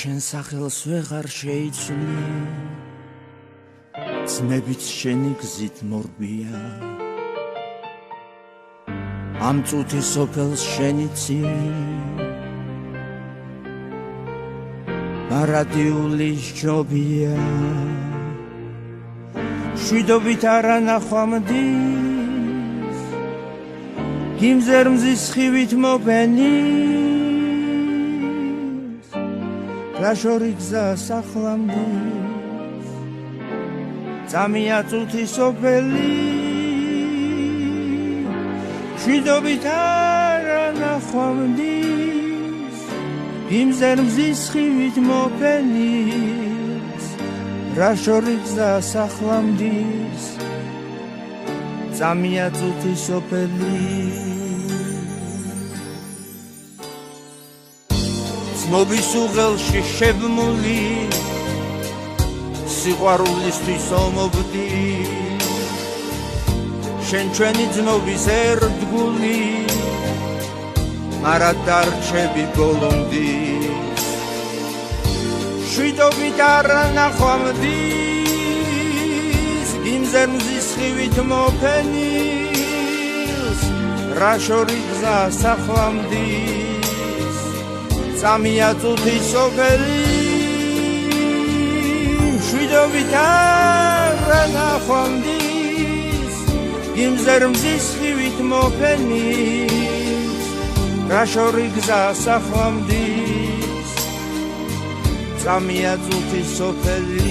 შენ სახელს ვეღარ შეიცვლი ძნებით შენი გზით მორბია ამ წუთის სოფელს შენი ცივი მარადიული ჯობია შვიდობით არა ნახვამდის გიმზერ მზის ხივით მოპენის რა შორი გზა სახლამდის წამია წუთის სოფელი შვიდობით არა ნახვამდის გიმზერ მზის ხივით მოპენის რა შორი გზა სახლამდის წამია წუთის სოფელი ცნობის უღელში შებმული სიყვარულისთვის ომობდი შენ ჩვენი ძნობის ერთგული არა დარჩები ბოლომდის შვიდობით არა ნახვამდის გიმზერ მზის ხივით მოპენის რა შორი გზა სახლამდის წამია წუთის სოფელი შვიდობით არა ნახვამდის გიმზერ მზის ხივით მოპენის რა შორი გზა სახლამდის წამია წუთის სოფელი